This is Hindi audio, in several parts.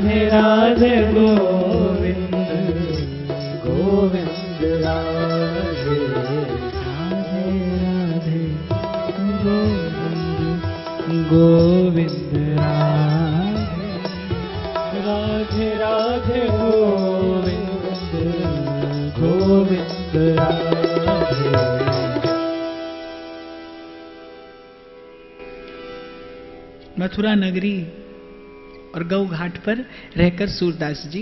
राधे राधे गोविंद गोविंद राधे राधे राधे गोविंद गोविंद राधे राधे गोविंद गोविंद राधे। मथुरा नगरी और गौ घाट पर रहकर सूरदास जी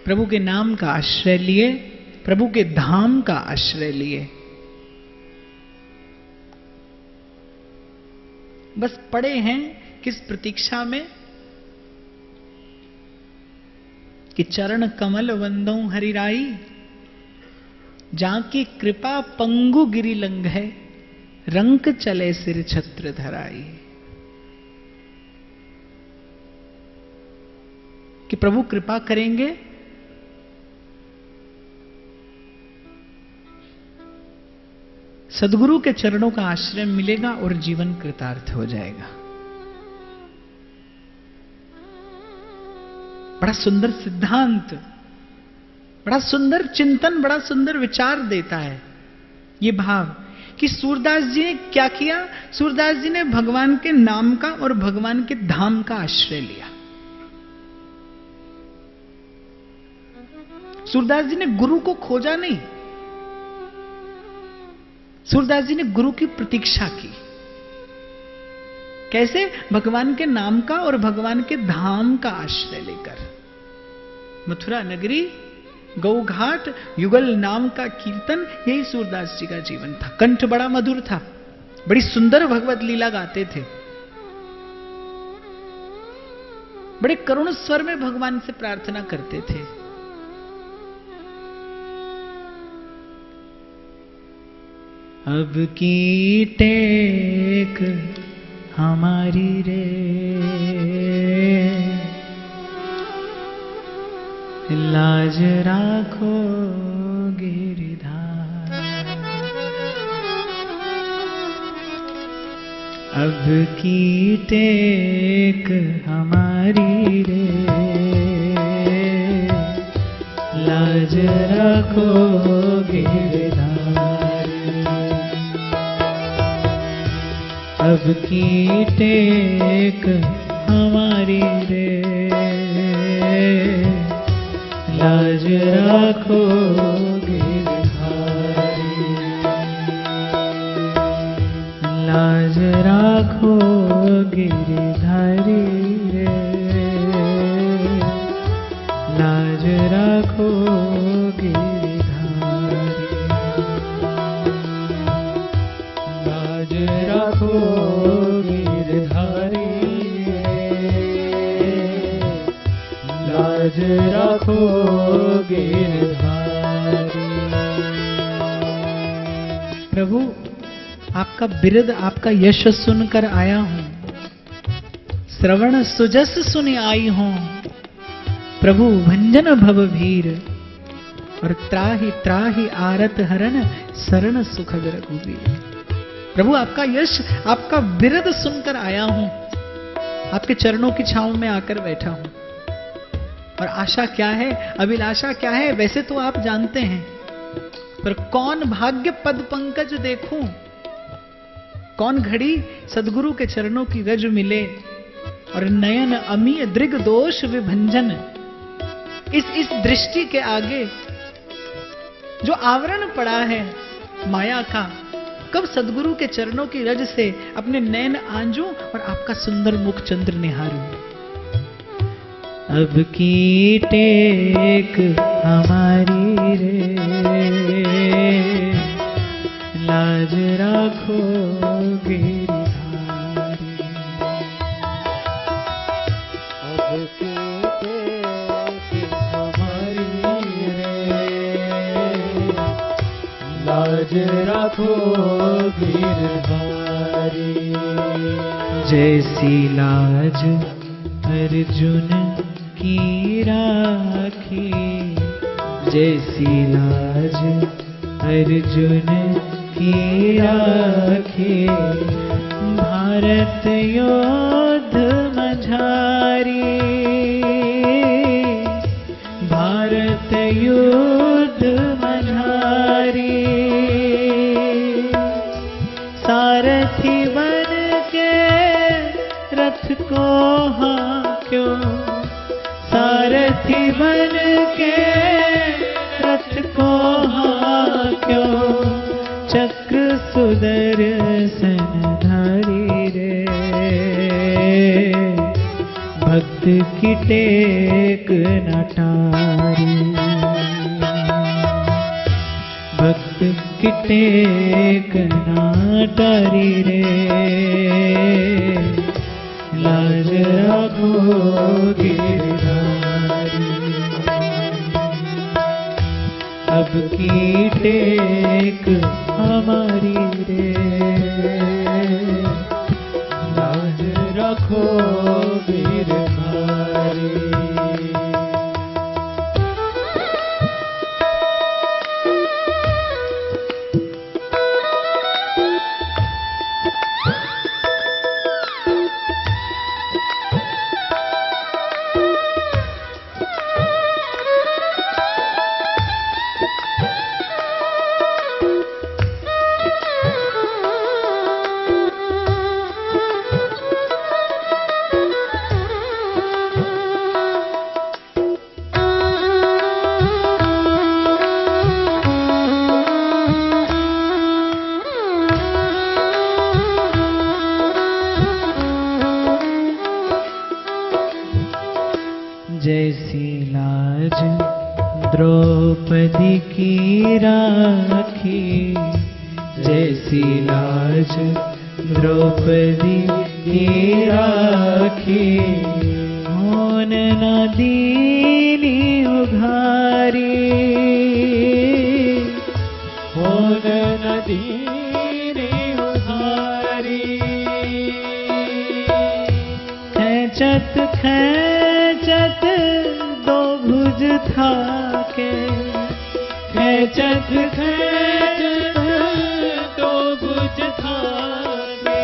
प्रभु के नाम का आश्रय लिए, प्रभु के धाम का आश्रय लिए। बस पड़े हैं किस प्रतीक्षा में कि चरण कमल वंदों हरिराई, जाकी कृपा पंगु गिरि लंघ है, रंक चले सिर छत्र धराई। कि प्रभु कृपा करेंगे, सदगुरु के चरणों का आश्रय मिलेगा और जीवन कृतार्थ हो जाएगा। बड़ा सुंदर सिद्धांत, बड़ा सुंदर चिंतन, बड़ा सुंदर विचार देता है ये भाव कि सूरदास जी ने क्या किया। सूरदास जी ने भगवान के नाम का और भगवान के धाम का आश्रय लिया। सूरदास जी ने गुरु को खोजा नहीं, सूरदास जी ने गुरु की प्रतीक्षा की। कैसे? भगवान के नाम का और भगवान के धाम का आश्रय लेकर। मथुरा नगरी, गौ घाट, युगल नाम का कीर्तन, यही सूरदास जी का जीवन था। कंठ बड़ा मधुर था, बड़ी सुंदर भगवत लीला गाते थे, बड़े करुण स्वर में भगवान से प्रार्थना करते थे। अब की टेक हमारी रे, लाज राखो गिरधार। अब की टेक हमारी रे, लाज राखो गिरधार। अब की टेक हमारी रे, लाज राखो गिरधारी। लाज राखो गिरधारी रे, लाज राखो गिरधारी। लाज राखो गिरधारी, लाज राखो गिरधारी। प्रभु आपका बिरद, आपका यश सुनकर आया हूं, श्रवण सुजस सुनि आई हूं। प्रभु भंजन भव भीर, और त्राहि त्राहि आरत हरण, शरण सुखद रघुबीर। प्रभु आपका यश, आपका बिरद सुनकर आया हूं, आपके चरणों की छांव में आकर बैठा हूं। और आशा क्या है, अभिलाषा क्या है, वैसे तो आप जानते हैं, पर कौन भाग्य पद पंकज देखूं, कौन घड़ी सदगुरु के चरणों की रज मिले, और नयन अमीय दृग दोष विभंजन। इस दृष्टि के आगे जो आवरण पड़ा है माया का, कब सदगुरु के चरणों की रज से अपने नयन आंजू और आपका सुंदर मुख चंद्र निहारूं। अब की टेक हमारी रे, लाज राखो गिरधारी। अब की टेक हमारी रे, लाज राखो गिरधारी। जैसी लाज अर्जुन की राखी, जैसी लाज अर्जुन की राखी, भारत योद्ध मझारी। भक्त की टेक न टारी, भक्त की टेक न टारी रे, लाज रखो गिरधारी। अब की टेक हमारी रे, लाज रखो गिरधारी। जैसी लाज द्रौपदी की राखी, जैसी लाज द्रौपदी की राखी, होन न दीनी उघारी, होन न दीनी उघारी। खेचत खेचत दो भुज थाके, खेचत खेचत दो भुज थाके,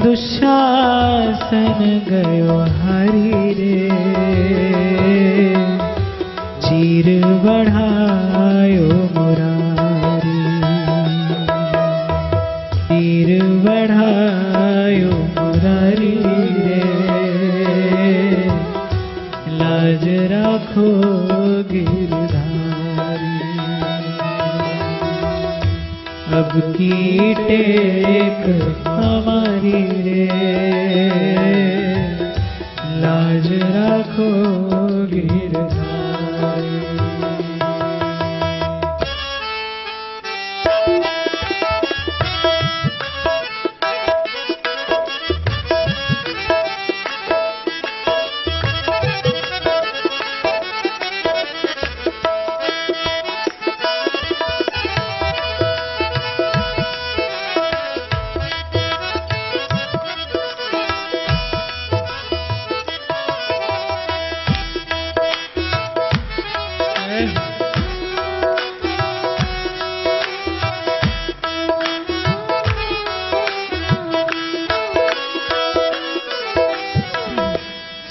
दुशासन गयो हरि रे, चीर बढ़ायो मुरारी, चीर बढ़ायो मुरारी रे, लाज राखो गिरधारी। अब की टेक हमारी रे, लाज राखो गिरधारी।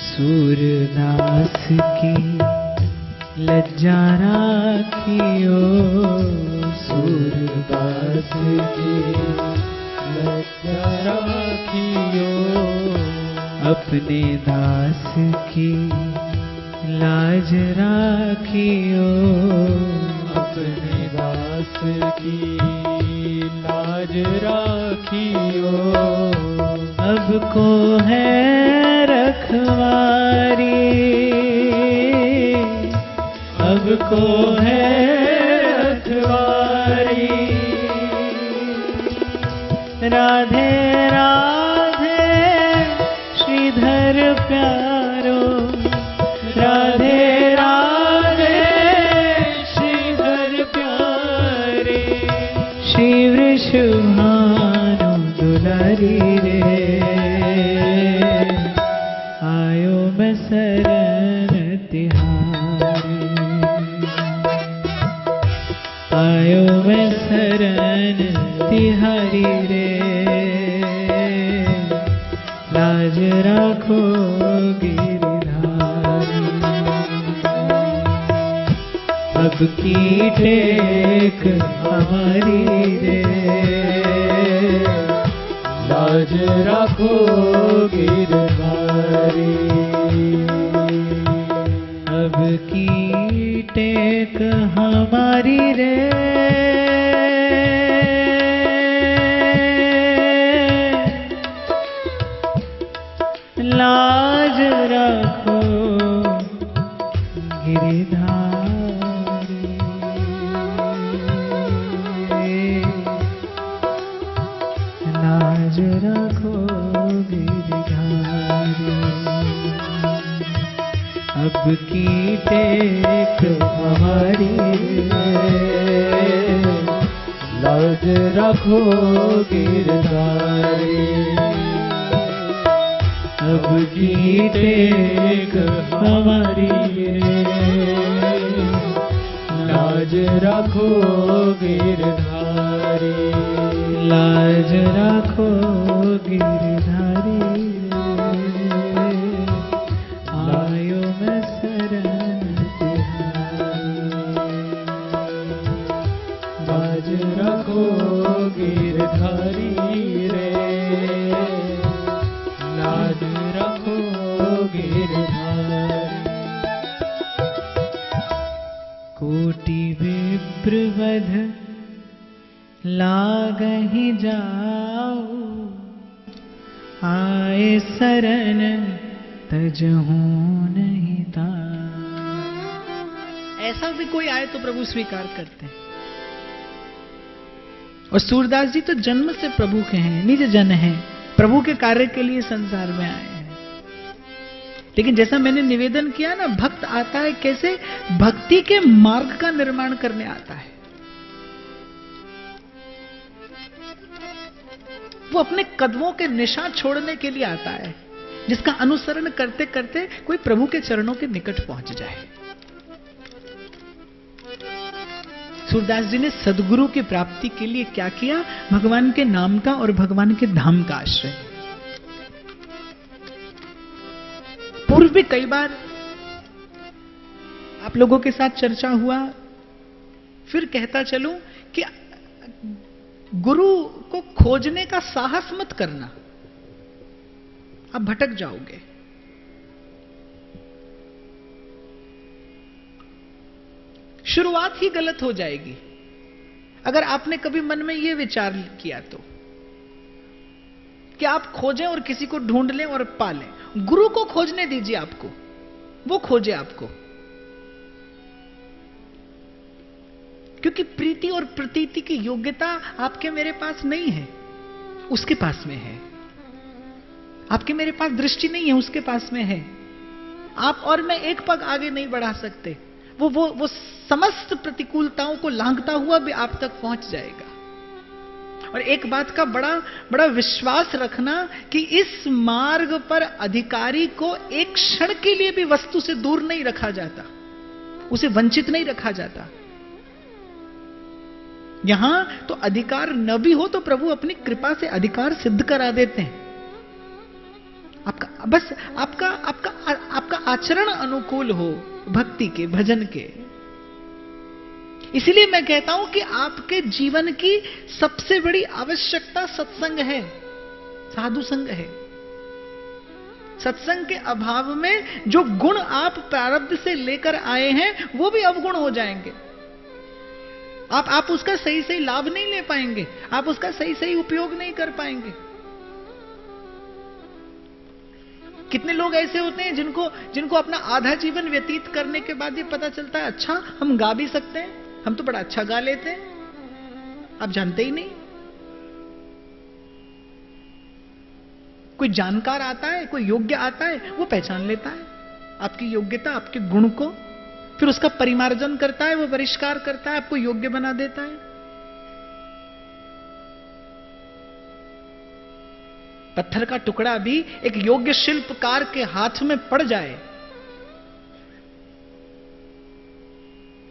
सूरदास की लज्जा राखियो, सूरदास की लज्जा राखियो, अपने दास की लाज राखियो, अपने दास की लाज राखियो। अब को है रखवारी, अब को है रखवारी। राधे राधे श्रीधर प्यारो, राधे राधे श्रीधर प्यारे, श्री वृषभानु दुलारी रे, आयो मैं शरण तिहारी, आयो मैं शरण तिहारी रे, लाज राखो गिरधारी। अब की टेक हमारी रे, लाज राखो गिरधारी। अब की टेक हमारी रे, लाज राखो गिरधारी, लाज रखो गिरधारी। अब की टेक हमारी, लाज रखो गिरधारी। अब की टेक हमारी रे, लाज रखो गिरधारी। लाज रखो गिरधारी, आयो मैं शरण तिहारी। लाज रखो गिरधारी रे, लाज रखो गिरधारी। कोटि विप्रवध लागहि जाओ, आए शरण तजहु नहीं ताऊ। ऐसा भी कोई आए तो प्रभु स्वीकार करते हैं। और सूरदास जी तो जन्म से प्रभु के हैं, निज जन हैं, प्रभु के कार्य के लिए संसार में आए हैं। लेकिन जैसा मैंने निवेदन किया ना, भक्त आता है कैसे? भक्ति के मार्ग का निर्माण करने आता है। वो अपने कदमों के निशान छोड़ने के लिए आता है, जिसका अनुसरण करते करते कोई प्रभु के चरणों के निकट पहुंच जाए। सूरदास जी ने सदगुरु की प्राप्ति के लिए क्या किया? भगवान के नाम का और भगवान के धाम का आश्रय। पूर्व भी कई बार आप लोगों के साथ चर्चा हुआ, फिर कहता चलूं कि गुरु को खोजने का साहस मत करना, आप भटक जाओगे। शुरुआत ही गलत हो जाएगी अगर आपने कभी मन में यह विचार किया तो कि आप खोजें और किसी को ढूंढ लें और पा लें। गुरु को खोजने दीजिए, आपको वो खोजे आपको, क्योंकि प्रीति और प्रतीति की योग्यता आपके मेरे पास नहीं है, उसके पास में है। आपके मेरे पास दृष्टि नहीं है, उसके पास में है। आप और मैं एक पग आगे नहीं बढ़ा सकते। वो समस्त प्रतिकूलताओं को लांघता हुआ भी आप तक पहुंच जाएगा। और एक बात का बड़ा बड़ा विश्वास रखना कि इस मार्ग पर अधिकारी को एक क्षण के लिए भी वस्तु से दूर नहीं रखा जाता, उसे वंचित नहीं रखा जाता। यहां तो अधिकार न भी हो तो प्रभु अपनी कृपा से अधिकार सिद्ध करा देते हैं। आपका आचरण अनुकूल हो भक्ति के, भजन के। इसलिए मैं कहता हूं कि आपके जीवन की सबसे बड़ी आवश्यकता सत्संग है, साधु संग है। सत्संग के अभाव में जो गुण आप प्रारब्ध से लेकर आए हैं वो भी अवगुण हो जाएंगे। आप उसका सही सही लाभ नहीं ले पाएंगे, आप उसका सही सही उपयोग नहीं कर पाएंगे। कितने लोग ऐसे होते हैं जिनको अपना आधा जीवन व्यतीत करने के बाद ये पता चलता है, अच्छा हम गा भी सकते हैं, हम तो बड़ा अच्छा गा लेते हैं, आप जानते ही नहीं। कोई जानकार आता है, कोई योग्य आता है, वो पहचान लेता है आपकी योग्यता, आपके गुण को, फिर उसका परिमार्जन करता है, वो परिष्कार करता है, आपको योग्य बना देता है। पत्थर का टुकड़ा भी एक योग्य शिल्पकार के हाथ में पड़ जाए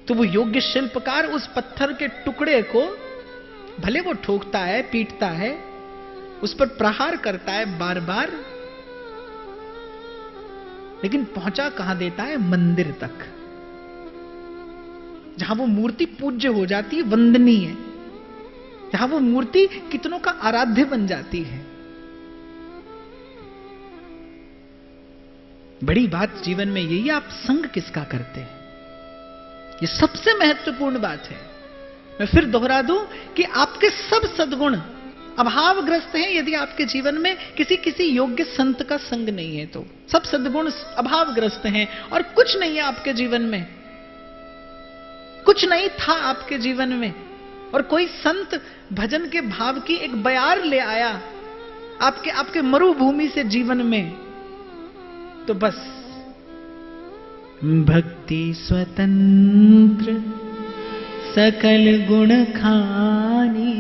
तो वो योग्य शिल्पकार उस पत्थर के टुकड़े को भले वो ठोकता है, पीटता है, उस पर प्रहार करता है बार बार, लेकिन पहुंचा कहां देता है? मंदिर तक, जहां वो मूर्ति पूज्य हो जाती है, वंदनीय, जहां वो मूर्ति कितनों का आराध्य बन जाती है। बड़ी बात जीवन में यही है, आप संग किसका करते हैं, ये सबसे महत्वपूर्ण बात है। मैं फिर दोहरा दूं कि आपके सब सद्गुण अभावग्रस्त हैं यदि आपके जीवन में किसी किसी योग्य संत का संग नहीं है तो। सब सद्गुण अभावग्रस्त हैं और कुछ नहीं है आपके जीवन में, कुछ नहीं था आपके जीवन में, और कोई संत भजन के भाव की एक बयार ले आया आपके मरुभूमि से जीवन में, तो बस भक्ति स्वतंत्र सकल गुण खानी,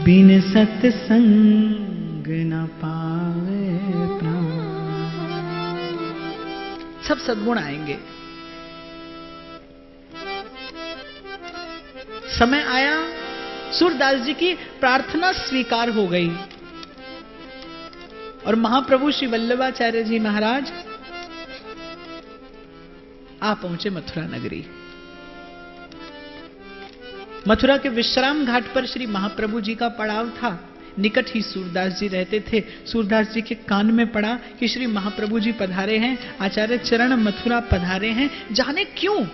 बिन सत्संग न पावे प्राण। सब सद्गुण आएंगे। समय आया, सूरदास जी की प्रार्थना स्वीकार हो गई और महाप्रभु श्री वल्लभाचार्य जी महाराज आ पहुंचे मथुरा नगरी। मथुरा के विश्राम घाट पर श्री महाप्रभु जी का पड़ाव था। निकट ही सूरदास जी रहते थे। सूरदास जी के कान में पड़ा कि श्री महाप्रभु जी पधारे हैं, आचार्य चरण मथुरा पधारे हैं। जाने क्यों,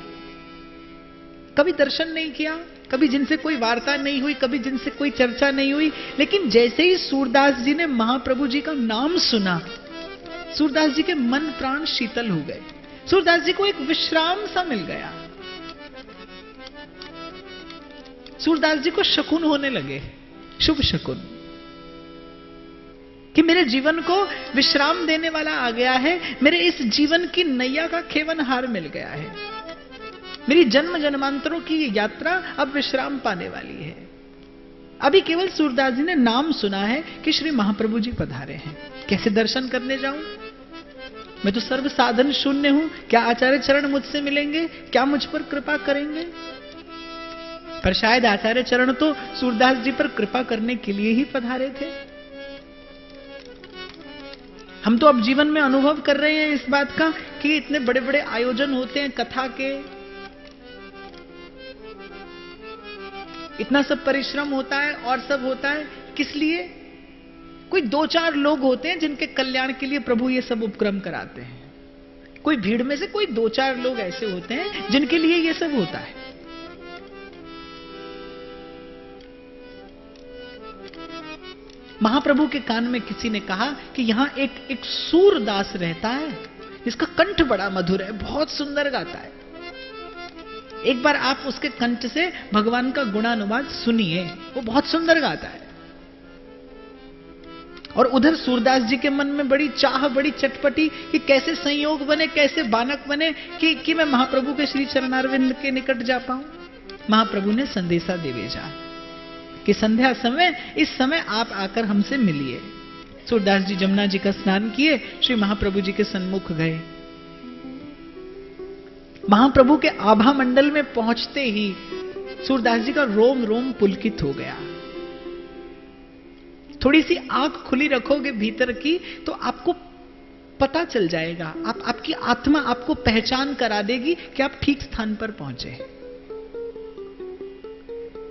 कभी दर्शन नहीं किया, कभी जिनसे कोई वार्ता नहीं हुई, कभी जिनसे कोई चर्चा नहीं हुई, लेकिन जैसे ही सूरदास जी ने महाप्रभु जी का नाम सुना, सूरदास जी के मन प्राण शीतल हो गए। सूरदास जी को एक विश्राम सा मिल गया। सूरदास जी को शकुन होने लगे, शुभ शकुन, कि मेरे जीवन को विश्राम देने वाला आ गया है, मेरे इस जीवन की नैया का खेवनहार मिल गया है, मेरी जन्म जन्मांतरों की ये यात्रा अब विश्राम पाने वाली है। अभी केवल सूरदास जी ने नाम सुना है कि श्री महाप्रभु जी पधारे हैं, कैसे दर्शन करने जाऊं? मैं तो सर्व साधन शून्य हूं, क्या आचार्य चरण मुझसे मिलेंगे? क्या मुझ पर कृपा करेंगे? पर शायद आचार्य चरण तो सूरदास जी पर कृपा करने के लिए ही पधारे थे। हम तो अब जीवन में अनुभव कर रहे हैं इस बात का कि इतने बड़े बड़े आयोजन होते हैं कथा के, इतना सब परिश्रम होता है और सब होता है, किस लिए? कोई दो चार लोग होते हैं जिनके कल्याण के लिए प्रभु ये सब उपक्रम कराते हैं। कोई भीड़ में से कोई दो चार लोग ऐसे होते हैं जिनके लिए ये सब होता है। महाप्रभु के कान में किसी ने कहा कि यहां एक सूरदास रहता है जिसका कंठ बड़ा मधुर है, बहुत सुंदर गाता है। एक बार आप उसके कंठ से भगवान का गुणानुवाद सुनिए, वो बहुत सुंदर गाता है। और उधर सूरदास जी के मन में बड़ी चाह, बड़ी चटपटी कि कैसे संयोग बने, कैसे बानक बने कि मैं महाप्रभु के श्री चरणारविंद के निकट जा पाऊं। महाप्रभु ने संदेशा दे भेजा कि संध्या समय, इस समय आप आकर हमसे मिलिए। सूरदास जी जमुना जी का स्नान किए, श्री महाप्रभु जी के सन्मुख गए। महाप्रभु के आभा मंडल में पहुंचते ही सूरदास जी का रोम रोम पुलकित हो गया। थोड़ी सी आंख खुली रखोगे भीतर की तो आपको पता चल जाएगा, आपकी आत्मा आपको पहचान करा देगी कि आप ठीक स्थान पर पहुंचे।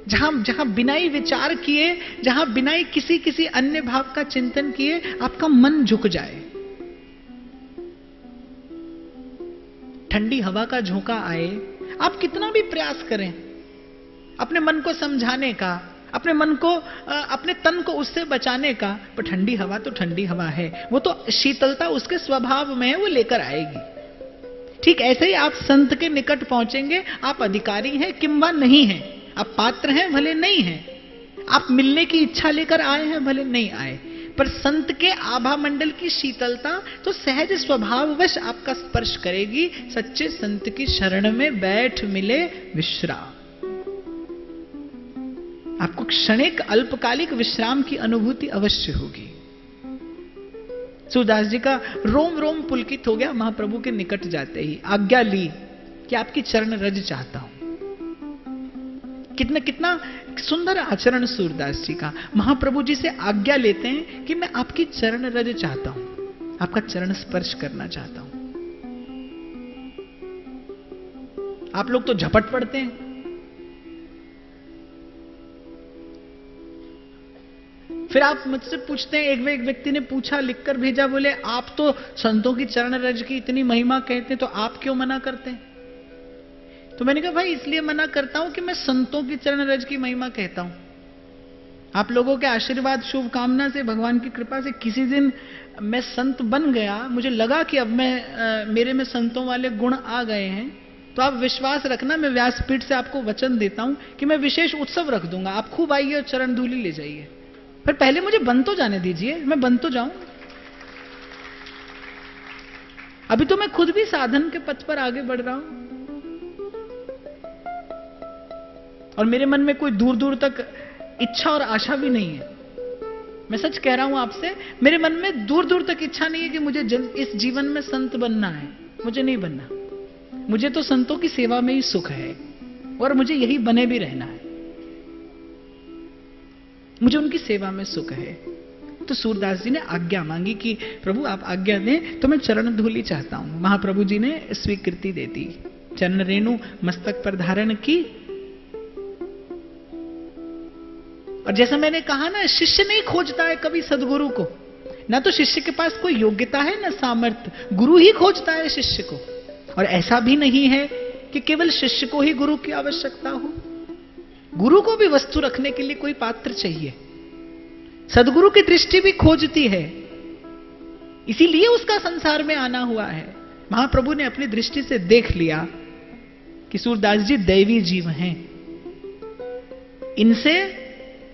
जहां बिना ही विचार किए, जहां बिना ही किसी अन्य भाव का चिंतन किए आपका मन झुक जाए। ठंडी हवा का झोंका आए, आप कितना भी प्रयास करें अपने मन को समझाने का, अपने मन को, अपने तन को उससे बचाने का, पर ठंडी हवा तो ठंडी हवा है, वो तो शीतलता उसके स्वभाव में है, वो लेकर आएगी। ठीक ऐसे ही आप संत के निकट पहुंचेंगे, आप अधिकारी हैं किंबा नहीं हैं, आप पात्र हैं भले नहीं हैं, आप मिलने की इच्छा लेकर आए हैं भले नहीं आए, पर संत के आभा मंडल की शीतलता तो सहज स्वभाववश आपका स्पर्श करेगी। सच्चे संत की शरण में बैठ मिले विश्राम, आपको क्षणिक अल्पकालिक विश्राम की अनुभूति अवश्य होगी। सूरदास जी का रोम रोम पुलकित हो गया महाप्रभु के निकट जाते ही। आज्ञा ली कि आपकी चरण रज चाहता हूं। कितना सुंदर आचरण सूरदास जी का। महाप्रभु जी से आज्ञा लेते हैं कि मैं आपकी चरण रज चाहता हूं, आपका चरण स्पर्श करना चाहता हूं। आप लोग तो झपट पड़ते हैं, फिर आप मुझसे पूछते हैं, एक व्यक्ति ने पूछा, लिखकर भेजा, बोले आप तो संतों की चरण रज की इतनी महिमा कहते हैं, तो आप क्यों मना करते हैं? तो मैंने कहा भाई इसलिए मना करता हूं कि मैं संतों की चरण रज की महिमा कहता हूं, आप लोगों के आशीर्वाद शुभकामना से, भगवान की कृपा से किसी दिन मैं संत बन गया, मुझे लगा कि अब मेरे में संतों वाले गुण आ गए हैं, तो आप विश्वास रखना, मैं व्यासपीठ से आपको वचन देता हूं कि मैं विशेष उत्सव रख दूंगा, आप खूब आइए और चरण धूलि ले जाइए। पर पहले मुझे बन तो जाने दीजिए, मैं बन तो जाऊं। अभी तो मैं खुद भी साधन के पथ पर आगे बढ़ रहा हूं और मेरे मन में कोई दूर दूर तक इच्छा और आशा भी नहीं है। मैं सच कह रहा हूं आपसे, मेरे मन में दूर दूर तक इच्छा नहीं है कि मुझे इस जीवन में संत बनना है, मुझे नहीं बनना। मुझे तो संतों की सेवा में ही सुख है और मुझे यही बने भी रहना है, मुझे उनकी सेवा में सुख है। तो सूरदास जी ने आज्ञा मांगी कि प्रभु आप आज्ञा दें तो मैं चरण धूलि चाहता हूं। महाप्रभु जी ने स्वीकृति दे दी, चरण रेणु मस्तक पर धारण की। और जैसा मैंने कहा ना, शिष्य नहीं खोजता है कभी सदगुरु को, ना तो शिष्य के पास कोई योग्यता है ना सामर्थ्य, गुरु ही खोजता है शिष्य को। और ऐसा भी नहीं है कि केवल शिष्य को ही गुरु की आवश्यकता हो, गुरु को भी वस्तु रखने के लिए कोई पात्र चाहिए। सदगुरु की दृष्टि भी खोजती है, इसीलिए उसका संसार में आना हुआ है। महाप्रभु ने अपनी दृष्टि से देख लिया कि सूरदास जी दैवी जीव हैं, इनसे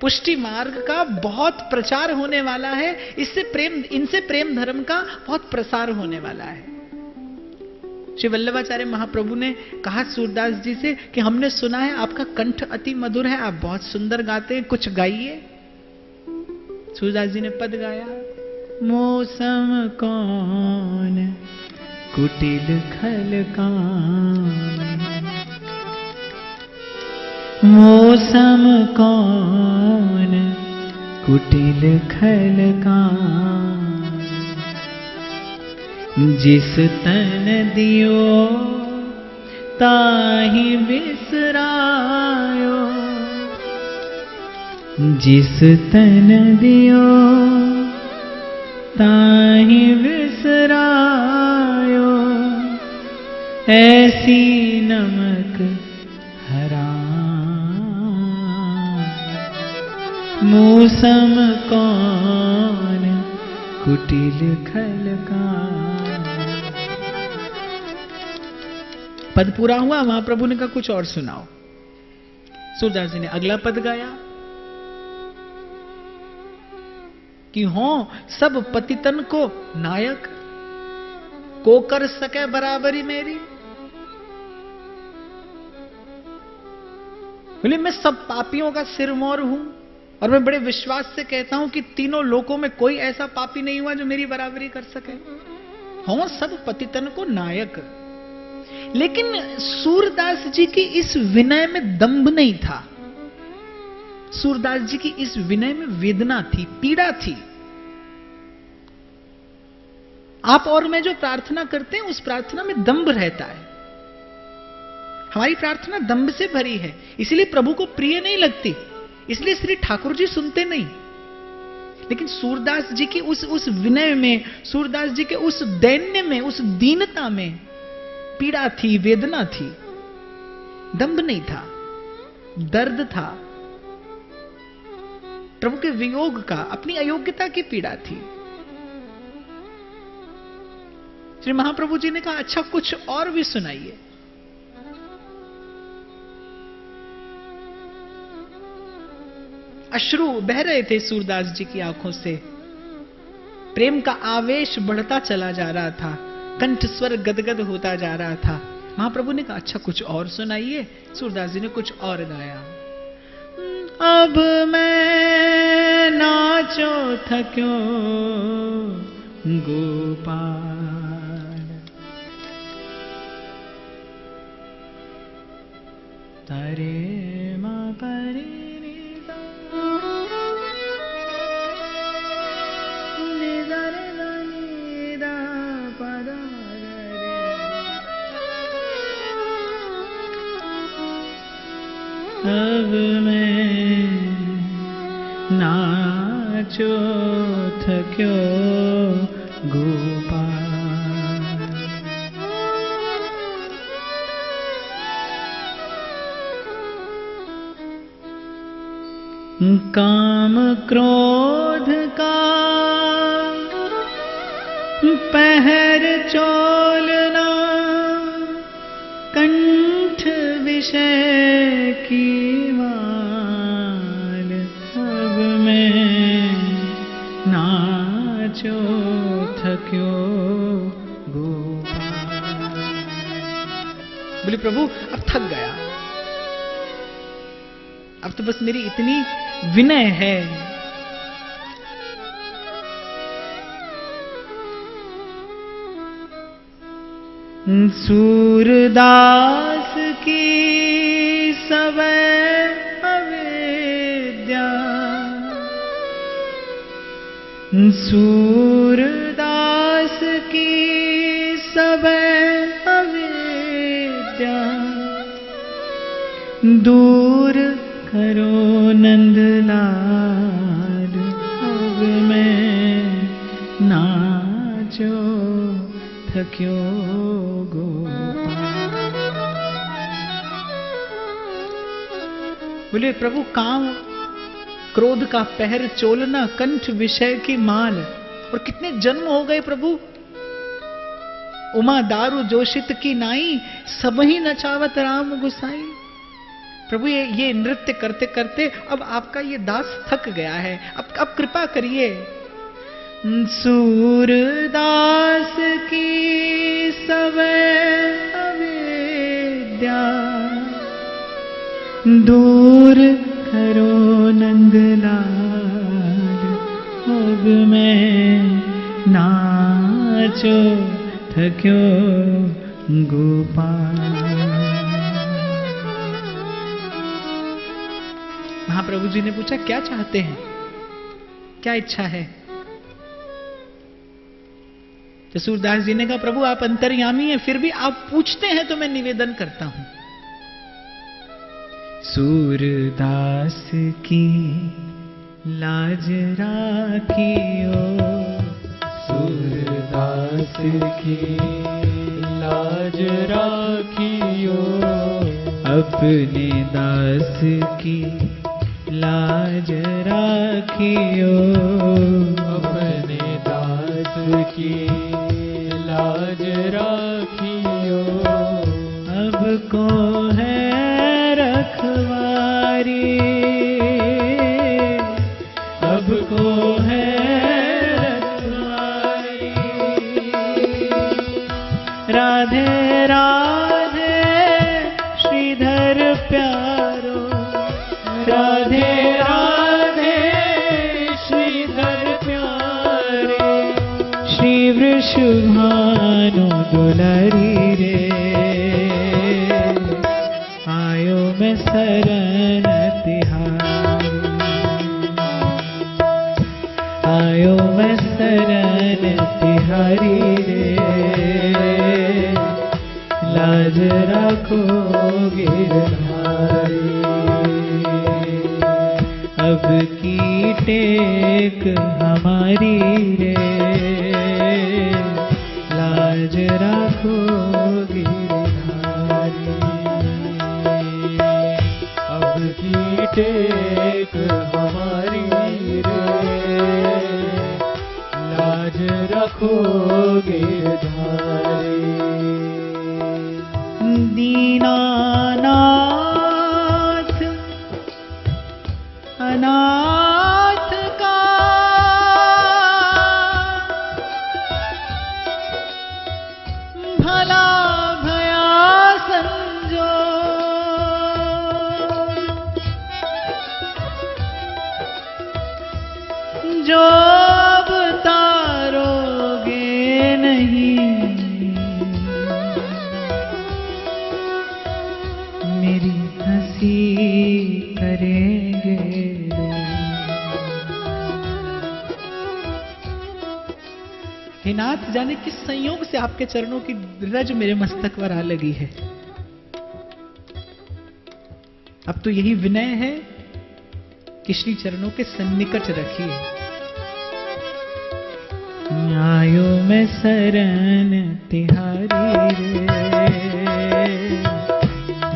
पुष्टि मार्ग का बहुत प्रचार होने वाला है, इनसे प्रेम धर्म का बहुत प्रसार होने वाला है। श्री वल्लभाचार्य महाप्रभु ने कहा सूरदास जी से कि हमने सुना है आपका कंठ अति मधुर है, आप बहुत सुंदर गाते हैं, कुछ गाइए। सूरदास जी ने पद गाया, मौसम कौन कुटिल खल कान, मौसम कौन कुटिल खल कान, जिस तन दियो ताहि बिसरायो, जिस तन दियो ताहि बिसरायो, ऐसी नमक हराम, मौसम कौन कुटिल खल कान। पद पूरा हुआ, महाप्रभु ने कहा कुछ और सुनाओ। सूरदास जी ने अगला पद गाया कि हो सब पतितन को नायक, को कर सके बराबरी मेरी। बोले मैं सब पापियों का सिरमौर हूं और मैं बड़े विश्वास से कहता हूं कि तीनों लोकों में कोई ऐसा पापी नहीं हुआ जो मेरी बराबरी कर सके। हो सब पतितन को नायक। लेकिन सूरदास जी की इस विनय में दंभ नहीं था, सूरदास जी की इस विनय में वेदना थी, पीड़ा थी। आप और मैं जो प्रार्थना करते हैं उस प्रार्थना में दंभ रहता है। हमारी प्रार्थना दंभ से भरी है, इसलिए प्रभु को प्रिय नहीं लगती, इसलिए श्री ठाकुर जी सुनते नहीं। लेकिन सूरदास जी की उस विनय में, सूरदास जी के उस दैन्य में, उस दीनता में पीड़ा थी, वेदना थी, दंभ नहीं था, दर्द था, प्रभु के वियोग का, अपनी अयोग्यता की पीड़ा थी। श्री महाप्रभु जी ने कहा अच्छा कुछ और भी सुनाइए। अश्रु बह रहे थे सूरदास जी की आंखों से, प्रेम का आवेश बढ़ता चला जा रहा था, कंठ स्वर गदगद होता जा रहा था। महाप्रभु ने कहा अच्छा कुछ और सुनाइए। सूरदास जी ने कुछ और गाया। अब मैं नाचो थक्यो गोपाल, तारे मां परे अब मैं नाचो थक्यो गोपाल, काम क्रोध का पहर चोलना, कंठ विषय की माल, अब मैं नाचो थक्यो गोपाल। बोले प्रभु अब थक गया, अब तो बस मेरी इतनी विनय है। सूरदास की सवै अविद्या, सूरदास की सवै अविद्या, दूर करो नंदलाल, अब मैं नाचो थक्यो गोपाल। बोले प्रभु काम क्रोध का पहर चोलना, कंठ विषय की माल, और कितने जन्म हो गए प्रभु। उमा दारू जोशित की नाई, सब ही नचावत राम गुसाई। प्रभु ये नृत्य करते करते अब आपका ये दास थक गया है, अब कृपा करिए। सूरदास की सवै अविद्या, दूर करो नंदलाल, अब मैं नाचो थक्यो गोपाल। महाप्रभु जी ने पूछा क्या चाहते हैं, क्या इच्छा है? तो सूरदास जी ने कहा प्रभु आप अंतर्यामी हैं, फिर भी आप पूछते हैं तो मैं निवेदन करता हूं। सूरदास की लाज राखियो, सूरदास की लाज राखियो, अपने दास की लाज राखियो, अपने दास की लाज राखियो। अब को है रखवारी, अब को है रखवारी, राधे राधे श्रीधर प्यारो, राधे राधे श्रीधर प्यारे, श्री वृषभानु दुलारी रे, आयो मैं शरण तिहारी, आयो मैं शरण तिहारी रे, लाज रखो गिरधारी, अब की टेक हमारी रे, लाज रखो गिरधारी, अब की टेक हमारी रे, लाज रखो गिरधारी। दीनानाथ अनाथ का भला भया संजो, जो अब तारोगे नहीं, मेरी हंसी करेंगे हे नाथ, जाने किस संयोग से आपके चरणों की रज मेरे मस्तक पर आ लगी है। अब तो यही विनय है कि श्री चरणों के सन्निकट रखिए। आयो मैं शरण तिहारी रे,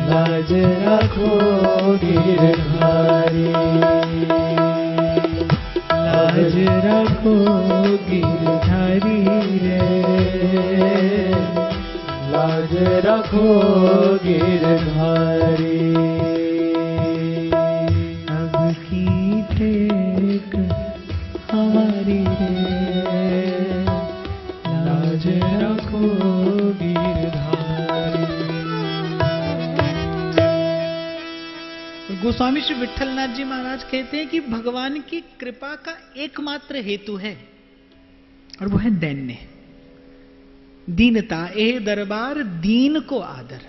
लाज रखो गिरधारी, लाज रखो गिरधारी रे, लाज रखो गिरधारी। अब की टेक हमारी रे, लाज रखो गिरधारी। गोस्वामी श्री विट्ठलनाथ जी महाराज कहते हैं कि भगवान की कृपा का एकमात्र हेतु है और वो है दैन्य, दीनता। ए दरबार दीन को आदर।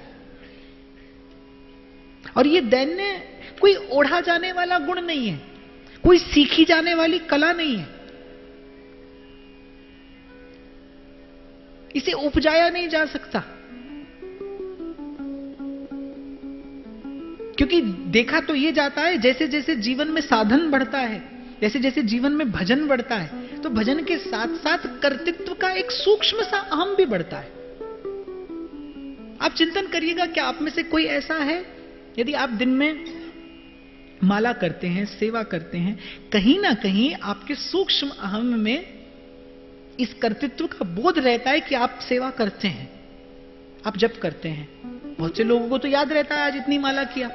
और ये दैन्य कोई ओढ़ा जाने वाला गुण नहीं है, कोई सीखी जाने वाली कला नहीं है, इसे उपजाया नहीं जा सकता। क्योंकि देखा तो ये जाता है जैसे जैसे जीवन में साधन बढ़ता है, जैसे जैसे जीवन में भजन बढ़ता है, तो भजन के साथ साथ कर्तृत्व का एक सूक्ष्म सा अहम भी बढ़ता है। आप चिंतन करिएगा, क्या आप में से कोई ऐसा है, यदि आप दिन में माला करते हैं, सेवा करते हैं, कहीं ना कहीं आपके सूक्ष्म अहम में इस कर्तृत्व का बोध रहता है कि आप सेवा करते हैं, आप जप करते हैं। बहुत से लोगों को तो याद रहता है आज इतनी माला किया,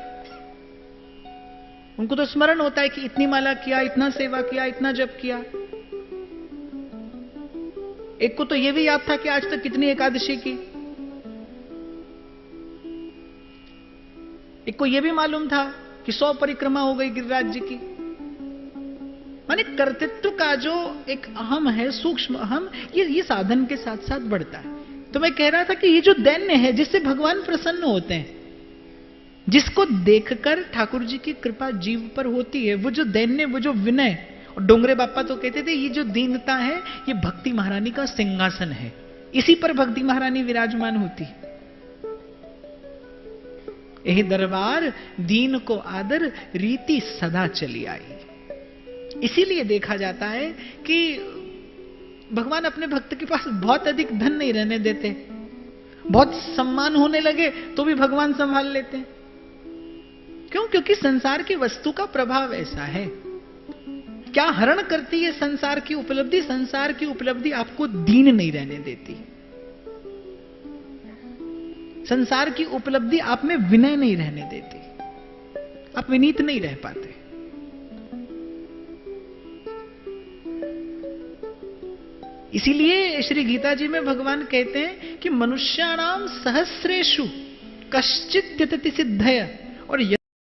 उनको तो स्मरण होता है कि इतनी माला किया, इतना सेवा किया, इतना जप किया। एक को तो यह भी याद था कि आज तक कितनी एकादशी की, एक को यह भी मालूम था कि 100 परिक्रमा हो गई गिरिराज जी की। माने कर्तृत्व का जो एक अहम है, सूक्ष्म अहम, ये साधन के साथ साथ बढ़ता है। तो मैं कह रहा था कि ये जो दैन्य है जिससे भगवान प्रसन्न होते हैं, जिसको देखकर ठाकुर जी की कृपा जीव पर होती है, वो जो दैन्य, वो जो विनय, और डोंगरे बापा तो कहते थे ये जो दीनता है ये भक्ति महारानी का सिंहासन है, इसी पर भक्ति महारानी विराजमान होती। यह दरबार दीन को आदर रीति सदा चली आई। इसीलिए देखा जाता है कि भगवान अपने भक्त के पास बहुत अधिक धन नहीं रहने देते, बहुत सम्मान होने लगे तो भी भगवान संभाल लेते हैं। क्यों? क्योंकि संसार की वस्तु का प्रभाव ऐसा है। क्या हरण करती है संसार की उपलब्धि? संसार की उपलब्धि आपको दीन नहीं रहने देती। संसार की उपलब्धि आप में विनय नहीं रहने देती, आप विनीत नहीं रह पाते। इसीलिए श्री गीता जी में भगवान कहते हैं कि मनुष्याणाम सहस्रेषु कश्चित् यतति सिद्धय, और